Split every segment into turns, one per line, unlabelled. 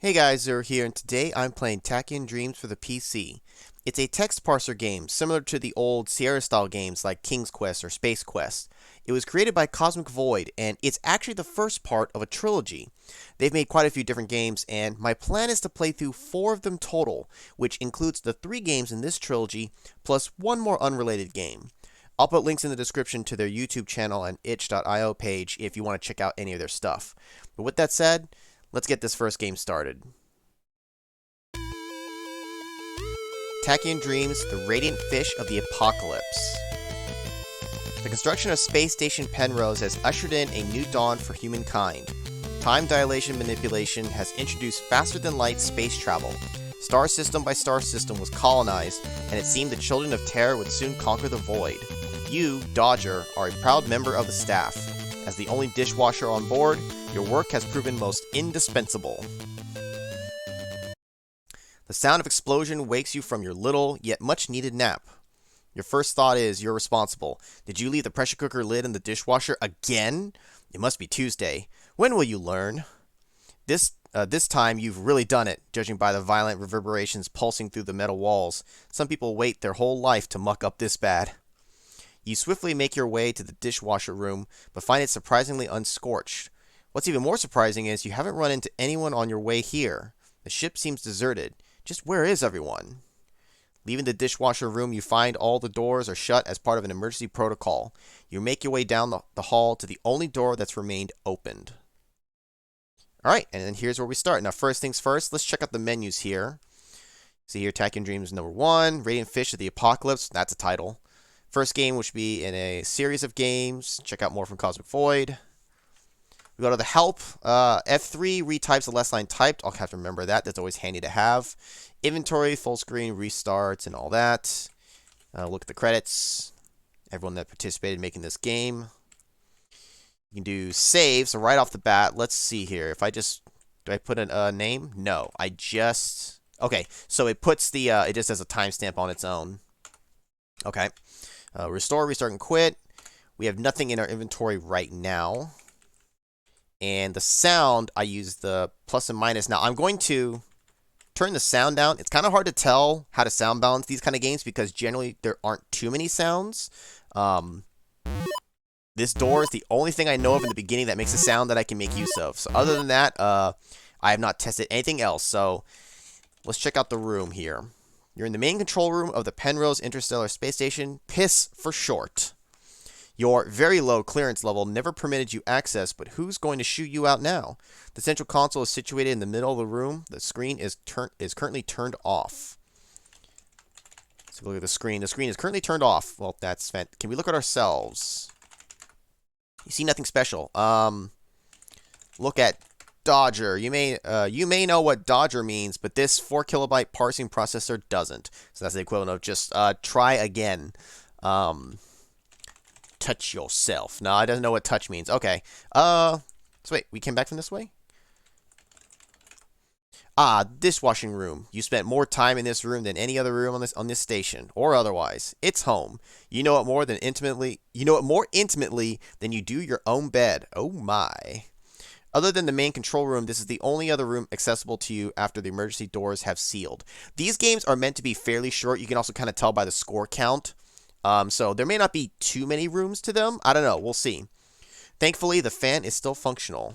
Hey guys, Zero here, and today I'm playing Tachyon Dreams for the PC. It's a text parser game, similar to the old Sierra-style games like King's Quest or Space Quest. It was created by Cosmic Void, and it's actually the first part of a trilogy. They've made quite a few different games, and my plan is to play through 4 of them total, which includes the 3 games in this trilogy, plus one more unrelated game. I'll put links in the description to their YouTube channel and itch.io page if you want to check out any of their stuff. But with that said, let's get this first game started. Tachyon Dreams, the Radiant Fish of the Apocalypse. The construction of Space Station Penrose has ushered in a new dawn for humankind. Time dilation manipulation has introduced faster-than-light space travel. Star system by star system was colonized, and it seemed the Children of Terror would soon conquer the void. You, Dodger, are a proud member of the staff. As the only dishwasher on board, your work has proven most indispensable. The sound of explosion wakes you from your little, yet much-needed nap. Your first thought is you're responsible. Did you leave the pressure cooker lid in the dishwasher again? It must be Tuesday. When will you learn? This time you've really done it, judging by the violent reverberations pulsing through the metal walls. Some people wait their whole life to muck up this bad. You swiftly make your way to the dishwasher room, but find it surprisingly unscorched. What's even more surprising is you haven't run into anyone on your way here. The ship seems deserted. Just where is everyone? Leaving the dishwasher room, you find all the doors are shut as part of an emergency protocol. You make your way down the hall to the only door that's remained opened. Alright, and then here's where we start. Now, first things first, let's check out the menus here. See here, Tachyon Dreams number 1, Radiant Fish of the Apocalypse, that's a title. First game, which would be in a series of games. Check out more from Cosmic Void. We go to the help. F3 retypes the last line typed. I'll have to remember that. That's always handy to have. Inventory, full screen, restarts, and all that. Look at the credits. Everyone that participated in making this game. You can do save. So right off the bat, let's see here. If I just... Do I put a name? No. I just... Okay. So it puts the... it just has a timestamp on its own. Okay. Restore, restart, and quit. We have nothing in our inventory right now. And the sound, I use the plus and minus. Now, I'm going to turn the sound down. It's kind of hard to tell how to sound balance these kind of games because generally there aren't too many sounds. This door is the only thing I know of in the beginning that makes a sound that I can make use of. So other than that, I have not tested anything else. So let's check out the room here. You're in the main control room of the Penrose Interstellar Space Station, PISS for short. Your very low clearance level never permitted you access, but who's going to shoot you out now? The central console is situated in the middle of the room. The screen is currently turned off. So look at the screen. The screen is currently turned off. Well, that's fantastic. Can we look at ourselves? You see nothing special. Look at Dodger. You may know what Dodger means, but this 4 kilobyte parsing processor doesn't. So that's the equivalent of just try again. Touch yourself. No, it doesn't know what touch means. Okay. So wait, we came back from this way? Ah, dishwashing room. You spent more time in this room than any other room on this station, or otherwise. It's home. You know it more intimately than you do your own bed. Oh my. Other than the main control room, this is the only other room accessible to you after the emergency doors have sealed. These games are meant to be fairly short. You can also kind of tell by the score count. So there may not be too many rooms to them. I don't know. We'll see. Thankfully, the fan is still functional.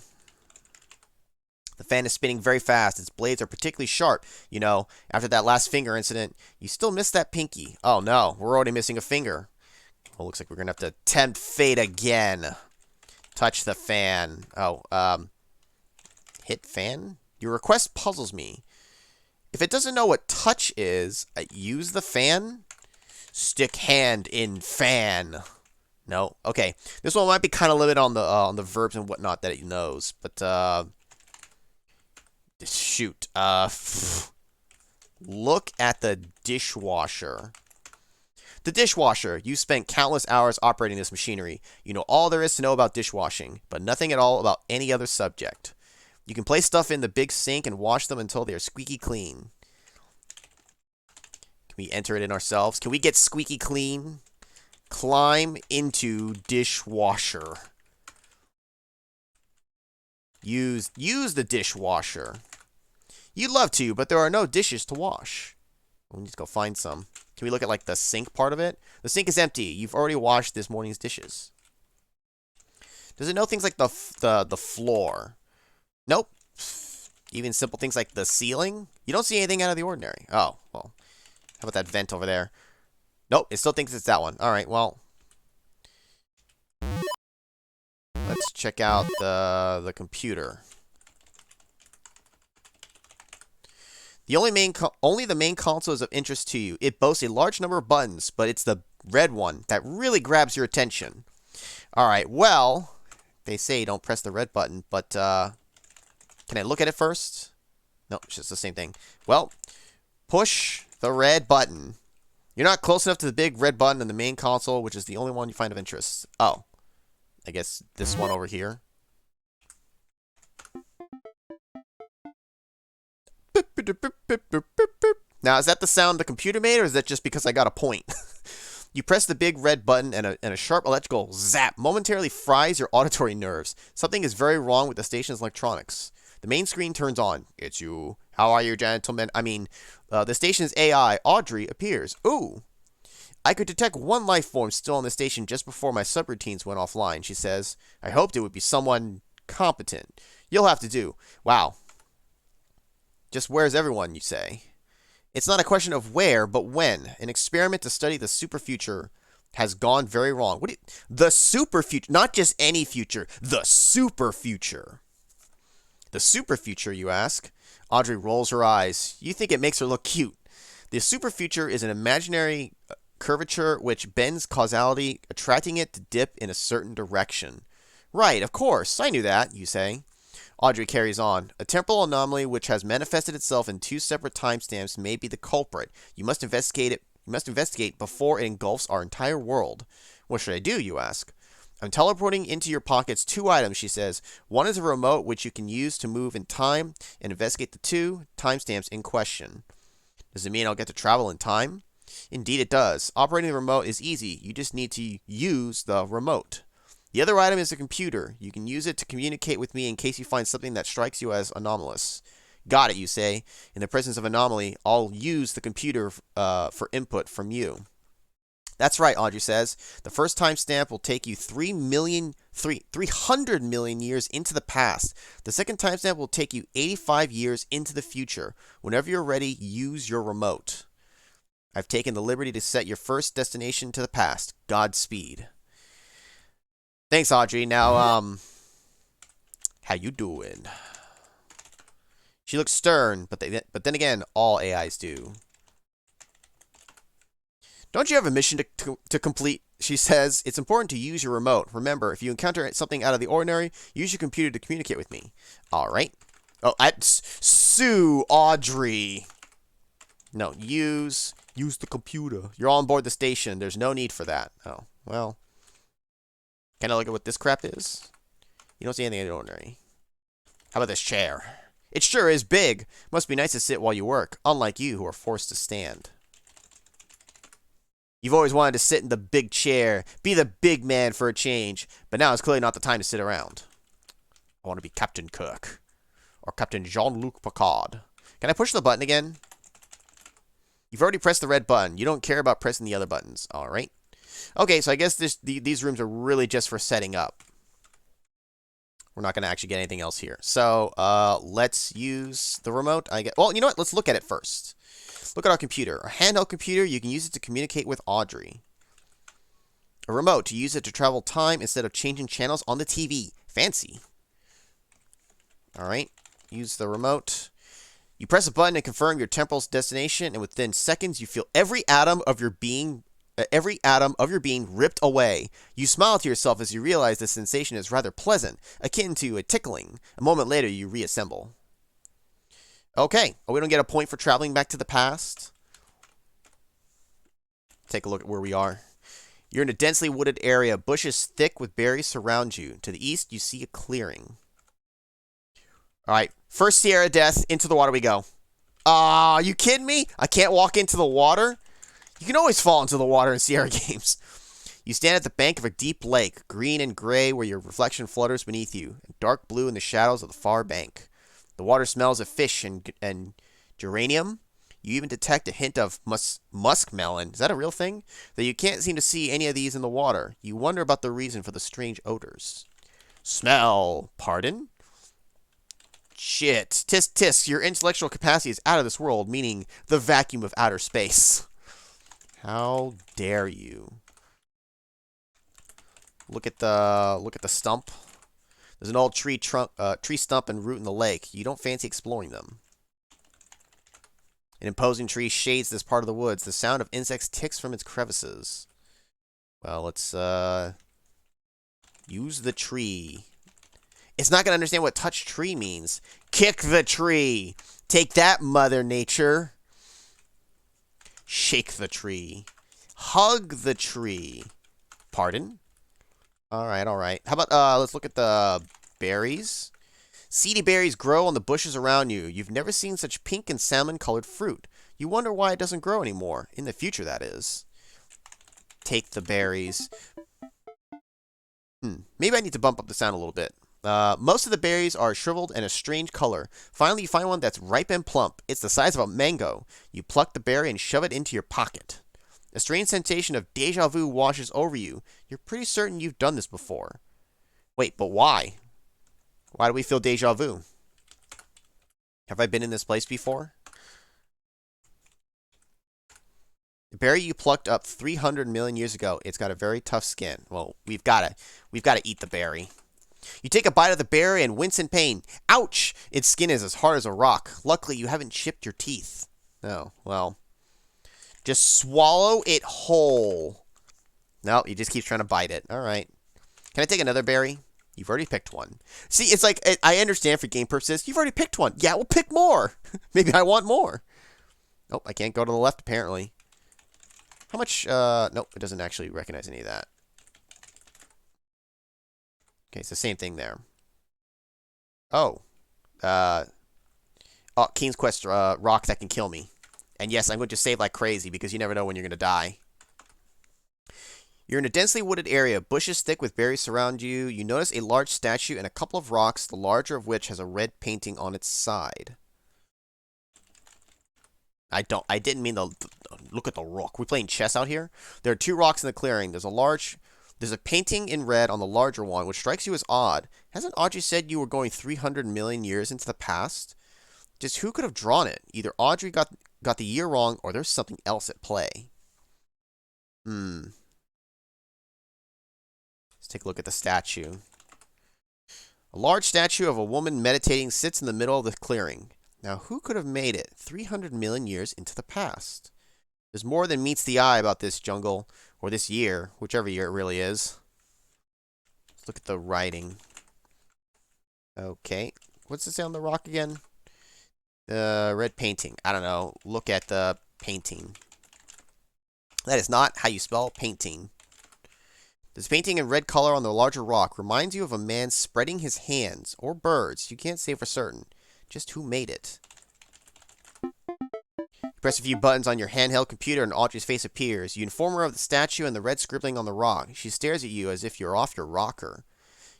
The fan is spinning very fast. Its blades are particularly sharp. You know, after that last finger incident, you still miss that pinky. Oh no, we're already missing a finger. Well, looks like we're going to have to tempt fate again. Touch the fan. Oh, hit fan? Your request puzzles me. If it doesn't know what touch is, use the fan? Stick hand in fan. No? Okay. This one might be kind of limited on the verbs and whatnot that it knows. But, shoot. Look at the dishwasher. The dishwasher. You spent countless hours operating this machinery. You know all there is to know about dishwashing, but nothing at all about any other subject. You can place stuff in the big sink and wash them until they are squeaky clean. Can we enter it in ourselves? Can we get squeaky clean? Climb into dishwasher. Use the dishwasher. You'd love to, but there are no dishes to wash. We need to go find some. Can we look at like the sink part of it? The sink is empty. You've already washed this morning's dishes. Does it know things like the floor? Nope. Even simple things like the ceiling? You don't see anything out of the ordinary. Oh, well. How about that vent over there? Nope, it still thinks it's that one. Alright, well. Let's check out the computer. Only the main console is of interest to you. It boasts a large number of buttons, but it's the red one that really grabs your attention. Alright, well, they say don't press the red button, but can I look at it first? No, it's just the same thing. Well, push the red button. You're not close enough to the big red button in the main console, which is the only one you find of interest. Oh, I guess this one over here. Now, is that the sound the computer made, or is that just because I got a point? You press the big red button, and a sharp electrical zap momentarily fries your auditory nerves. Something is very wrong with the station's electronics. The main screen turns on. It's you. How are you, gentlemen? The station's AI, Audrey, appears. Ooh. I could detect one life form still on the station just before my subroutines went offline, she says. I hoped it would be someone competent. You'll have to do. Wow. Just where's everyone, you say? It's not a question of where, but when. An experiment to study the super future has gone very wrong. The super future, not just any future, the super future. The super future, you ask? Audrey rolls her eyes. You think it makes her look cute. The super future is an imaginary curvature which bends causality, attracting it to dip in a certain direction. Right, of course, I knew that, you say. Audrey carries on. A temporal anomaly which has manifested itself in two separate timestamps may be the culprit. You must investigate it. You must investigate before it engulfs our entire world. What should I do, you ask? I'm teleporting into your pockets two items, she says. One is a remote which you can use to move in time and investigate the two timestamps in question. Does it mean I'll get to travel in time? Indeed it does. Operating the remote is easy. You just need to use the remote. The other item is a computer. You can use it to communicate with me in case you find something that strikes you as anomalous. Got it, you say. In the presence of anomaly, I'll use the computer for input from you. That's right, Audrey says. The first timestamp will take you 300 million years into the past. The second timestamp will take you 85 years into the future. Whenever you're ready, use your remote. I've taken the liberty to set your first destination to the past. Godspeed. Thanks, Audrey. Now, how you doing? She looks stern, but then again, all AIs do. Don't you have a mission to complete? She says, it's important to use your remote. Remember, if you encounter something out of the ordinary, use your computer to communicate with me. All right. Oh, sue Audrey. No, use the computer. You're all on board the station. There's no need for that. Oh, well. Can I look at what this crap is? You don't see anything out of the ordinary. How about this chair? It sure is big. Must be nice to sit while you work, unlike you who are forced to stand. You've always wanted to sit in the big chair, be the big man for a change, but now it's clearly not the time to sit around. I want to be Captain Kirk. Or Captain Jean-Luc Picard. Can I push the button again? You've already pressed the red button. You don't care about pressing the other buttons. Alright. Okay, so I guess these rooms are really just for setting up. We're not going to actually get anything else here. So, let's use the remote. Well, you know what? Let's look at it first. Look at our computer. A handheld computer, you can use it to communicate with Audrey. A remote, to use it to travel time instead of changing channels on the TV. Fancy. Alright, use the remote. You press a button to confirm your temporal destination, and within seconds you feel every atom of your being ripped away. You smile to yourself as you realize the sensation is rather pleasant, akin to a tickling. A moment later, you reassemble. Okay, well, we don't get a point for traveling back to the past. Take a look at where we are. You're in a densely wooded area. Bushes thick with berries surround you. To the east, you see a clearing. Alright, first Sierra death. Into the water we go. Are you kidding me? I can't walk into the water? You can always fall into the water in Sierra games. You stand at the bank of a deep lake, green and gray where your reflection flutters beneath you, and dark blue in the shadows of the far bank. The water smells of fish and geranium. You even detect a hint of muskmelon. Is that a real thing? Though you can't seem to see any of these in the water. You wonder about the reason for the strange odors. Smell. Pardon? Shit. Tisk tisk. Your intellectual capacity is out of this world, meaning the vacuum of outer space. How dare you? Look at the stump. There's an old tree stump and root in the lake. You don't fancy exploring them. An imposing tree shades this part of the woods. The sound of insects ticks from its crevices. Well, let's use the tree. It's not going to understand what touch tree means. Kick the tree. Take that, Mother Nature. Shake the tree. Hug the tree. Pardon? All right. How about let's look at the berries. Seedy berries grow on the bushes around you. You've never seen such pink and salmon-colored fruit. You wonder why it doesn't grow anymore. In the future, that is. Take the berries. Maybe I need to bump up the sound a little bit. Most of the berries are shriveled and a strange color. Finally, you find one that's ripe and plump. It's the size of a mango. You pluck the berry and shove it into your pocket. A strange sensation of deja vu washes over you. You're pretty certain you've done this before. Wait, but why? Why do we feel deja vu? Have I been in this place before? The berry you plucked up 300 million years ago. It's got a very tough skin. Well, we've got to eat the berry. You take a bite of the berry and wince in pain. Ouch! Its skin is as hard as a rock. Luckily, you haven't chipped your teeth. Oh, well. Just swallow it whole. No, he just keeps trying to bite it. All right. Can I take another berry? You've already picked one. See, it's like, I understand for game purposes. You've already picked one. Yeah, we'll pick more. Maybe I want more. Oh, I can't go to the left, apparently. How much, nope, it doesn't actually recognize any of that. Okay, it's the same thing there. Oh. King's Quest, rock that can kill me. And yes, I'm going to save like crazy because you never know when you're going to die. You're in a densely wooded area. Bushes thick with berries surround you. You notice a large statue and a couple of rocks, the larger of which has a red painting on its side. I didn't mean to look at the rock. We're playing chess out here. There are two rocks in the clearing. There's a painting in red on the larger one, which strikes you as odd. Hasn't Audrey said you were going 300 million years into the past? Just who could have drawn it? Either Audrey got the year wrong, or there's something else at play. Let's take a look at the statue. A large statue of a woman meditating sits in the middle of the clearing. Now, who could have made it 300 million years into the past? There's more than meets the eye about this jungle, or this year, whichever year it really is. Let's look at the writing. Okay. What's it say on the rock again? Red painting. I don't know. Look at the painting. That is not how you spell painting. This painting in red color on the larger rock reminds you of a man spreading his hands, or birds. You can't say for certain. Just who made it. You press a few buttons on your handheld computer and Audrey's face appears. You inform her of the statue and the red scribbling on the rock. She stares at you as if you're off your rocker.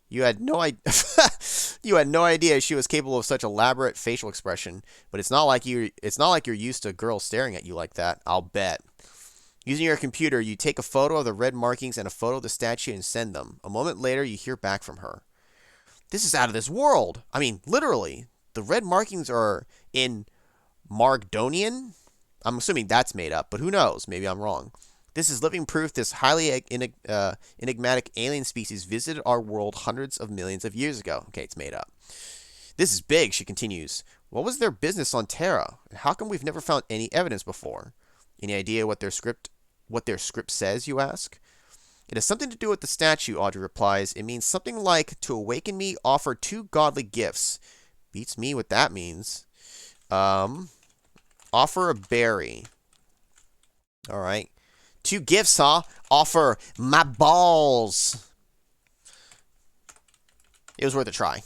You had no idea she was capable of such elaborate facial expression, but it's not like you're used to girls staring at you like that, I'll bet. Using your computer, you take a photo of the red markings and a photo of the statue and send them. A moment later, you hear back from her. This is out of this world. I mean, literally. The red markings are in Margdonian? I'm assuming that's made up, but who knows? Maybe I'm wrong. This is living proof this highly enigmatic alien species visited our world hundreds of millions of years ago. Okay, it's made up. This is big, she continues. What was their business on Terra? And how come we've never found any evidence before? Any idea what their script says, you ask? It has something to do with the statue, Audrey replies. It means something like, to awaken me, offer two godly gifts. Beats me what that means. Offer a berry. Alright. Two gifts, huh? Offer my balls. It was worth a try.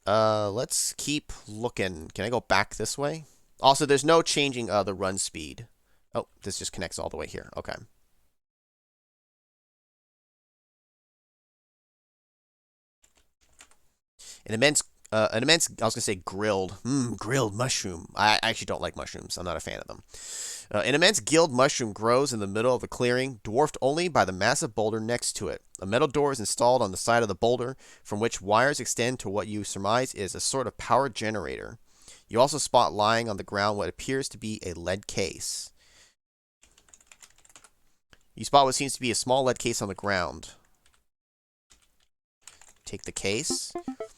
Let's keep looking. Can I go back this way? Also, there's no changing the run speed. Oh, this just connects all the way here. Okay. An immense An immense, I was going to say grilled. Grilled mushroom. I actually don't like mushrooms. I'm not a fan of them. An immense gilled mushroom grows in the middle of the clearing, dwarfed only by the massive boulder next to it. A metal door is installed on the side of the boulder, from which wires extend to what you surmise is a sort of power generator. You also spot lying on the ground what appears to be a lead case. You spot what seems to be a small lead case on the ground. Take the case.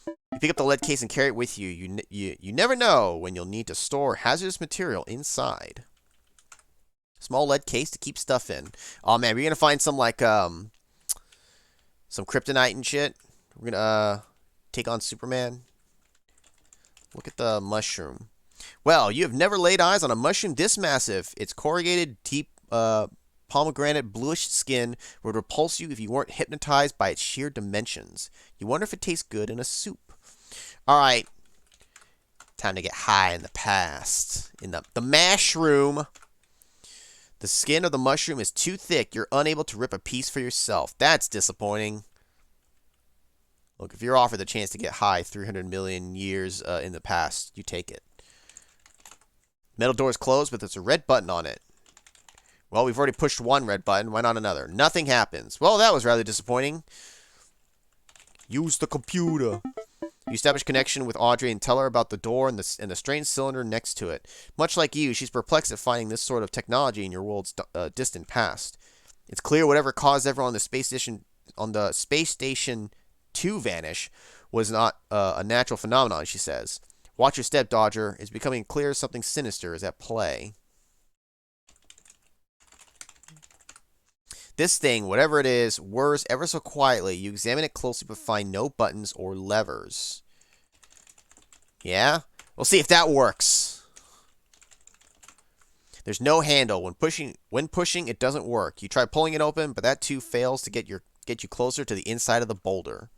You pick up the lead case and carry it with you. You never know when you'll need to store hazardous material inside. Small lead case to keep stuff in. Oh man, we're gonna find some like some kryptonite and shit. We're gonna take on Superman. Look at the mushroom. Well, you have never laid eyes on a mushroom this massive. Its corrugated, deep pomegranate bluish skin would repulse you if you weren't hypnotized by its sheer dimensions. You wonder if it tastes good in a soup. Alright. Time to get high in the past. In the mushroom. The skin of the mushroom is too thick. You're unable to rip a piece for yourself. That's disappointing. Look, if you're offered the chance to get high 300 million years in the past, you take it. Metal door is closed, but there's a red button on it. Well, we've already pushed one red button. Why not another? Nothing happens. Well, that was rather disappointing. Use the computer. You establish connection with Audrey and tell her about the door and the strange cylinder next to it. Much like you, she's perplexed at finding this sort of technology in your world's distant past. It's clear whatever caused everyone on the space station to vanish was not a natural phenomenon, she says. Watch your step, Dodger. It's becoming clear something sinister is at play. This thing, whatever it is, whirs ever so quietly. You examine it closely but find no buttons or levers. Yeah? We'll see if that works. There's no handle. When pushing, it doesn't work. You try pulling it open, but that too fails to get you closer to the inside of the boulder.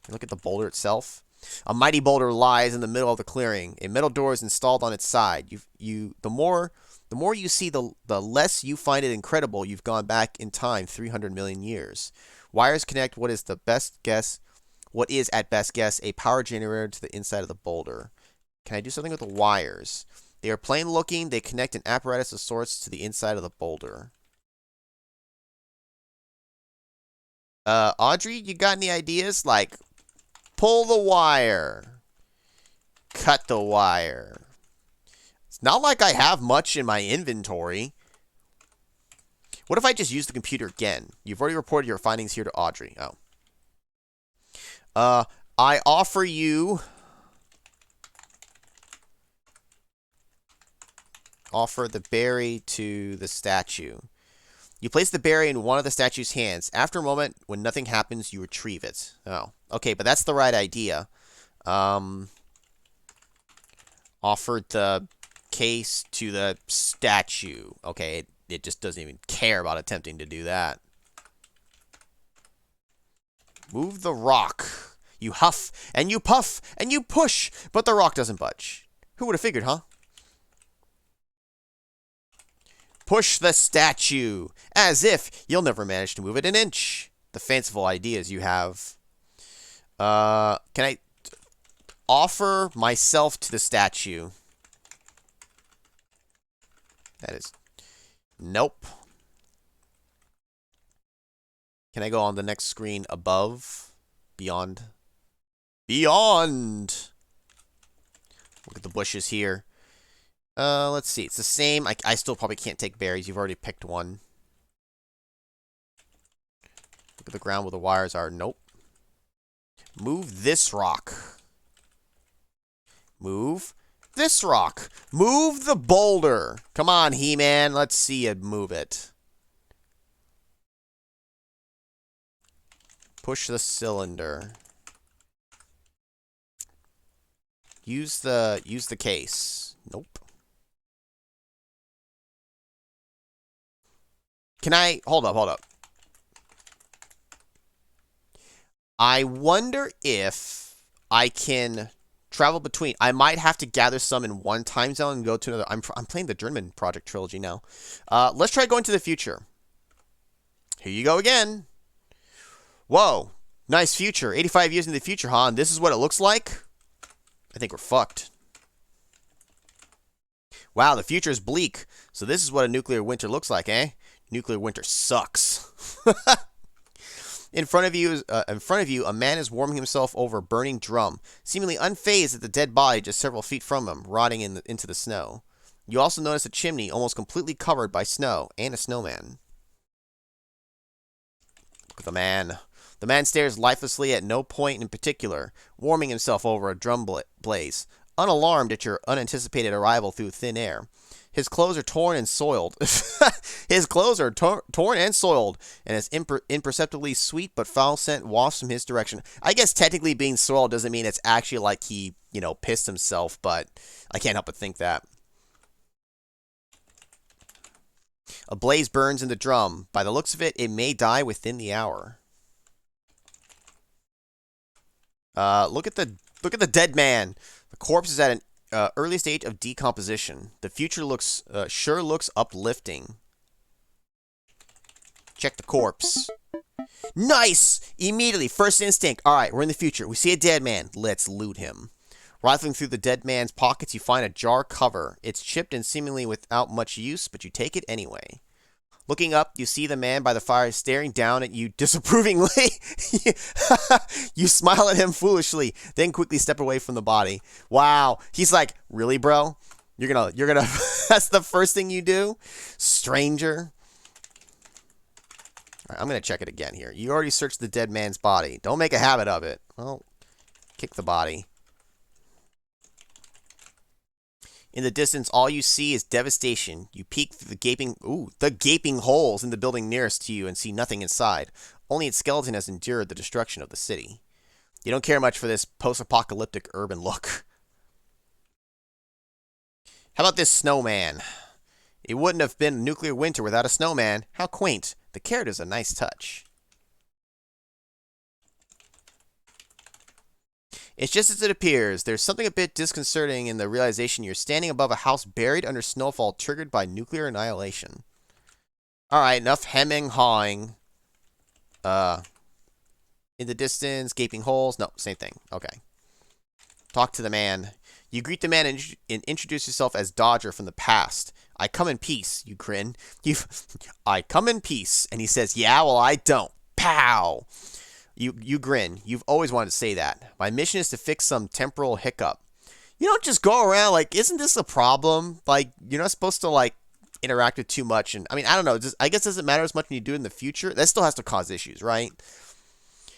Look at the boulder itself. A mighty boulder lies in the middle of the clearing. A metal door is installed on its side. The more you see, the less you find it incredible you've gone back in time 300 million years. Wires connect what is at best guess, a power generator to the inside of the boulder. Can I do something with the wires? They are plain looking. They connect an apparatus of sorts to the inside of the boulder. Audrey, you got any ideas? Like, pull the wire. Cut the wire. It's not like I have much in my inventory. What if I just use the computer again? You've already reported your findings here to Audrey. Oh. I offer you... Offer the berry to the statue. You place the berry in one of the statue's hands. After a moment, when nothing happens, you retrieve it. Oh, okay, but that's the right idea. Offered the case to the statue. Okay, it just doesn't even care about attempting to do that. Move the rock. You huff, and you puff, and you push, but the rock doesn't budge. Who would have figured, huh? Push the statue, as if you'll never manage to move it an inch. The fanciful ideas you have. Can I offer myself to the statue? That is... Nope. Can I go on the next screen above? Beyond? Beyond! Look at the bushes here. Let's see. It's the same. I still probably can't take berries. You've already picked one. Look at the ground where the wires are. Nope. Move this rock. Move this rock. Move the boulder. Come on, He-Man. Let's see you move it. Push the cylinder. Use the case. Nope. Can I... Hold up. I wonder if I can travel between... I might have to gather some in one time zone and go to another... I'm playing the German Project Trilogy now. Let's try going to the future. Here you go again. Whoa. Nice future. 85 years in the future, huh? And this is what it looks like? I think we're fucked. Wow, the future is bleak. So this is what a nuclear winter looks like, eh? Nuclear winter sucks. In front of you, a man is warming himself over a burning drum, seemingly unfazed at the dead body just several feet from him, rotting into the snow. You also notice a chimney almost completely covered by snow, and a snowman. Look at the man. The man stares lifelessly at no point in particular, warming himself over a drum blaze, unalarmed at your unanticipated arrival through thin air. His clothes are torn and soiled. His clothes are torn and soiled, and his imperceptibly sweet but foul scent wafts from his direction. I guess technically being soiled doesn't mean it's actually like he, pissed himself, but I can't help but think that. A blaze burns in the drum. By the looks of it, it may die within the hour. Look at the dead man. The corpse is at an early stage of decomposition. The future sure looks uplifting. Check the corpse. Nice! Immediately, first instinct. Alright, we're in the future. We see a dead man. Let's loot him. Rifling through the dead man's pockets, you find a jar cover. It's chipped and seemingly without much use, but you take it anyway. Looking up, you see the man by the fire staring down at you disapprovingly. You smile at him foolishly, then quickly step away from the body. Wow. He's like, really, bro? You're gonna, that's the first thing you do? Stranger. All right, I'm gonna check it again here. You already searched the dead man's body. Don't make a habit of it. Well, kick the body. In the distance, all you see is devastation. You peek through the gaping holes in the building nearest to you and see nothing inside. Only its skeleton has endured the destruction of the city. You don't care much for this post-apocalyptic urban look. How about this snowman? It wouldn't have been a nuclear winter without a snowman. How quaint. The carrot is a nice touch. It's just as it appears. There's something a bit disconcerting in the realization you're standing above a house buried under snowfall triggered by nuclear annihilation. Alright, enough hemming, hawing. In the distance, gaping holes. No, same thing. Okay. Talk to the man. You greet the man and introduce yourself as Dodger from the past. I come in peace, you grin. I come in peace. And he says, yeah, well, I don't. Pow! You grin. You've always wanted to say that. My mission is to fix some temporal hiccup. You don't just go around like, isn't this a problem? Like, you're not supposed to, like, interact with too much. And I mean, I don't know. I guess it doesn't matter as much when you do it in the future. That still has to cause issues, right?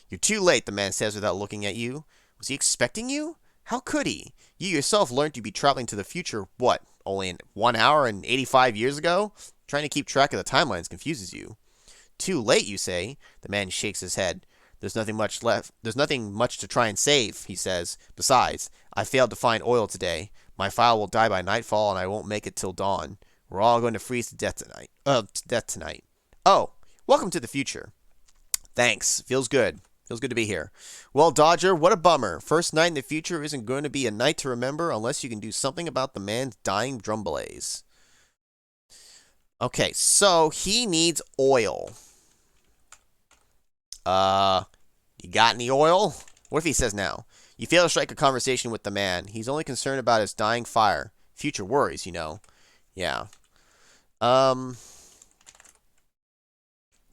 You're too late, the man says without looking at you. Was he expecting you? How could he? You yourself learned you'd be traveling to the future, what, only in 1 hour and 85 years ago? Trying to keep track of the timelines confuses you. Too late, you say. The man shakes his head. There's nothing much left. There's nothing much to try and save, he says. Besides, I failed to find oil today. My file will die by nightfall, and I won't make it till dawn. We're all going to freeze to death tonight. Oh, welcome to the future. Thanks. Feels good. Feels good to be here. Well, Dodger, what a bummer. First night in the future isn't going to be a night to remember unless you can do something about the man's dying drum blaze. Okay, so he needs oil. You got any oil? What if he says no? You fail to strike a conversation with the man. He's only concerned about his dying fire. Future worries, you know. Yeah.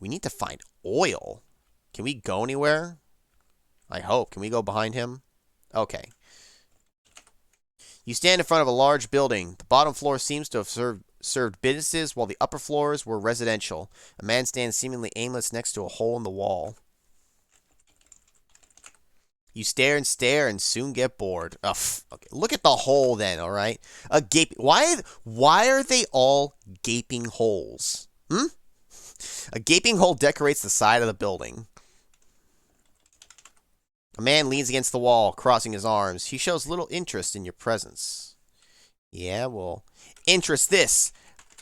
We need to find oil. Can we go anywhere? I hope. Can we go behind him? Okay. You stand in front of a large building. The bottom floor seems to have served businesses while the upper floors were residential. A man stands seemingly aimless next to a hole in the wall. You stare and soon get bored. Ugh. Okay. Look at the hole then, all right? A gape. Why are they all gaping holes? A gaping hole decorates the side of the building. A man leans against the wall, crossing his arms. He shows little interest in your presence. Yeah, well, interest this.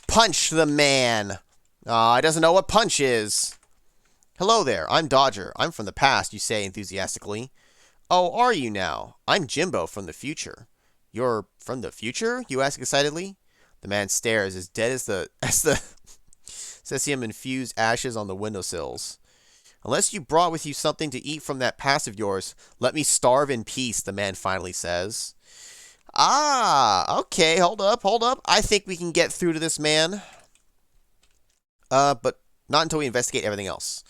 Punch the man. He doesn't know what punch is. Hello there, I'm Dodger. I'm from the past, you say enthusiastically. Oh, are you now? I'm Jimbo from the future. You're from the future? You ask excitedly. The man stares, as dead as the cesium-infused ashes on the windowsills. Unless you brought with you something to eat from that pass of yours, let me starve in peace, the man finally says. Ah, okay, hold up, hold up. I think we can get through to this man. But not until we investigate everything else.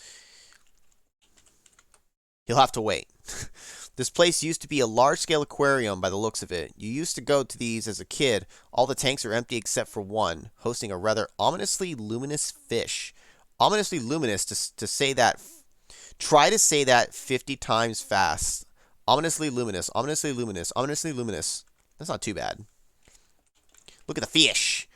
You'll have to wait. This place used to be a large-scale aquarium by the looks of it. You used to go to these as a kid. All the tanks are empty except for one, hosting a rather ominously luminous fish. Ominously luminous, to say that. Try to say that 50 times fast. Ominously luminous, ominously luminous, ominously luminous. That's not too bad. Look at the fish.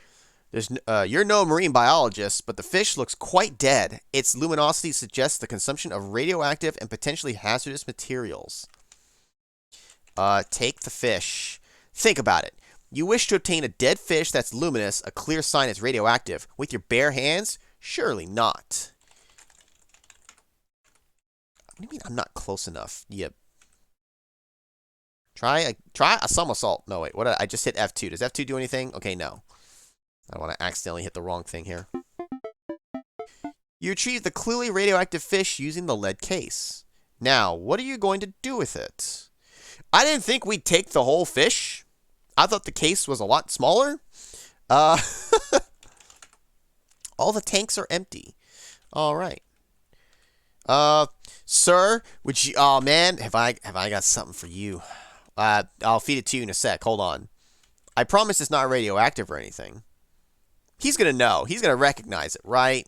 You're no marine biologist, but the fish looks quite dead. Its luminosity suggests the consumption of radioactive and potentially hazardous materials. Take the fish. Think about it. You wish to obtain a dead fish that's luminous, a clear sign it's radioactive, with your bare hands? Surely not. What do you mean I'm not close enough? Yep. Try a somersault. No, wait. I just hit F2. Does F2 do anything? Okay, no. I don't want to accidentally hit the wrong thing here. You retrieve the clearly radioactive fish using the lead case. Now, what are you going to do with it? I didn't think we'd take the whole fish. I thought the case was a lot smaller. All the tanks are empty. All right. Sir, would you? Oh man, have I got something for you? I'll feed it to you in a sec. Hold on. I promise it's not radioactive or anything. He's gonna know. He's gonna recognize it, right?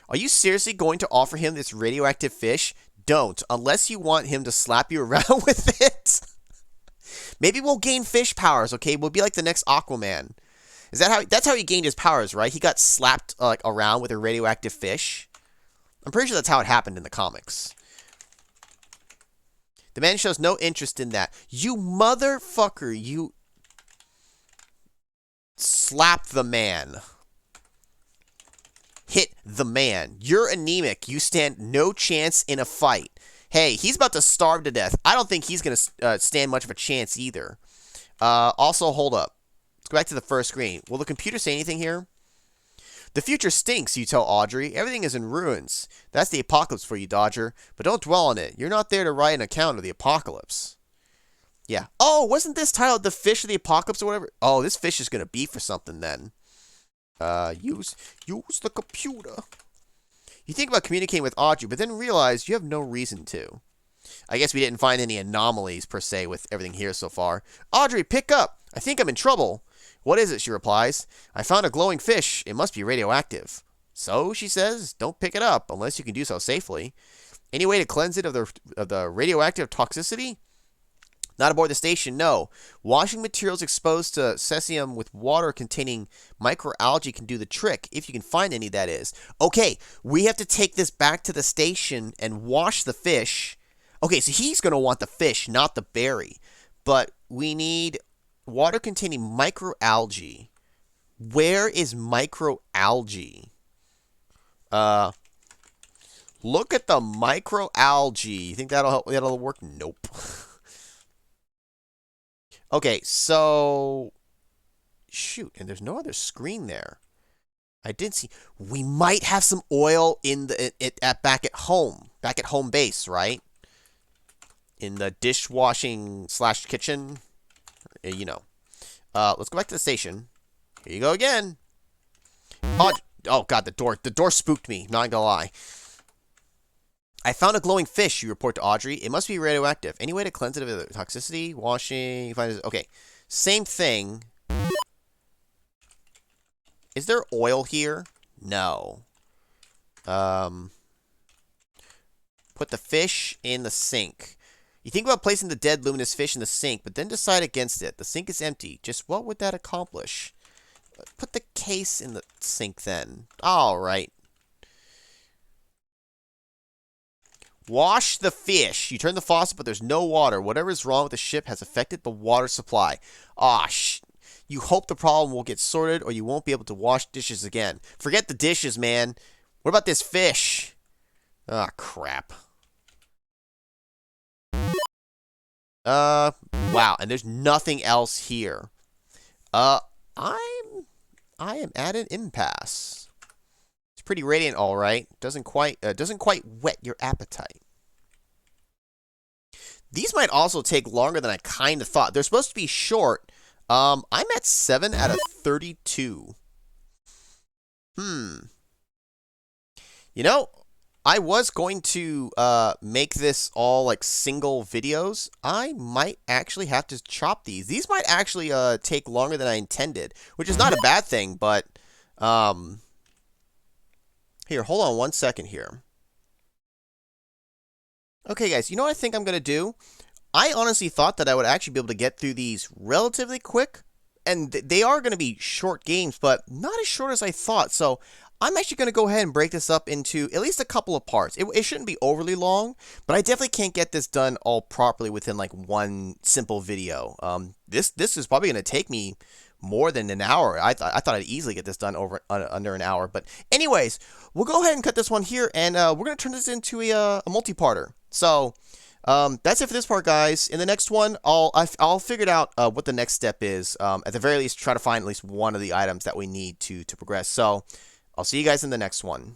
Are you seriously going to offer him this radioactive fish? Don't, unless you want him to slap you around with it. Maybe we'll gain fish powers, okay? We'll be like the next Aquaman. Is that how? That's how he gained his powers, right? He got slapped like around with a radioactive fish. I'm pretty sure that's how it happened in the comics. The man shows no interest in that. You motherfucker! You slap the man. Hit the man. You're anemic. You stand no chance in a fight. Hey, he's about to starve to death. I don't think he's going to stand much of a chance either. Also, hold up. Let's go back to the first screen. Will the computer say anything here? The future stinks, you tell Audrey. Everything is in ruins. That's the apocalypse for you, Dodger. But don't dwell on it. You're not there to write an account of the apocalypse. Yeah. Oh, wasn't this titled The Fish of the Apocalypse or whatever? Oh, this fish is going to be for something then. Use the computer. You think about communicating with Audrey, but then realize you have no reason to. I guess we didn't find any anomalies, per se, with everything here so far. Audrey, pick up! I think I'm in trouble. What is it, she replies. I found a glowing fish. It must be radioactive. So, she says, don't pick it up, unless you can do so safely. Any way to cleanse it of the radioactive toxicity? Not aboard the station, no. Washing materials exposed to cesium with water containing microalgae can do the trick, if you can find any, that is. Okay, we have to take this back to the station and wash the fish. Okay, so he's going to want the fish, not the berry. But we need water containing microalgae. Where is microalgae? Look at the microalgae. You think that'll help? That'll work? Nope. Okay, so shoot, and there's no other screen there. I did see we might have some oil in the back at home base, right? In the dishwashing / kitchen, you know. Let's go back to the station. Here you go again. Oh god, the door spooked me. Not gonna lie. I found a glowing fish, you report to Audrey. It must be radioactive. Any way to cleanse it of the toxicity? Washing? Okay. Same thing. Is there oil here? No. Put the fish in the sink. You think about placing the dead luminous fish in the sink, but then decide against it. The sink is empty. Just what would that accomplish? Put the case in the sink then. Alright. Wash the fish. You turn the faucet, but there's no water. Whatever is wrong with the ship has affected the water supply. You hope the problem will get sorted, or you won't be able to wash dishes again. Forget the dishes, man. What about this fish? Crap. Wow, and there's nothing else here. I am at an impasse. It's pretty radiant, all right. Doesn't quite whet your appetite. These might also take longer than I kind of thought. They're supposed to be short. I'm at 7 out of 32. Hmm. You know, I was going to make this all like single videos. I might actually have to chop these. These might actually take longer than I intended, which is not a bad thing, but here, hold on one second here. Okay, guys, you know what I think I'm going to do? I honestly thought that I would actually be able to get through these relatively quick, and they are going to be short games, but not as short as I thought. So I'm actually going to go ahead and break this up into at least a couple of parts. It shouldn't be overly long, but I definitely can't get this done all properly within like one simple video. This is probably going to take me more than an hour. I thought I'd easily get this done over under an hour. But anyways, we'll go ahead and cut this one here, and we're going to turn this into a multi-parter. So that's it for this part, guys. In the next one, I'll figure out what the next step is. At the very least, try to find at least one of the items that we need to progress. So I'll see you guys in the next one.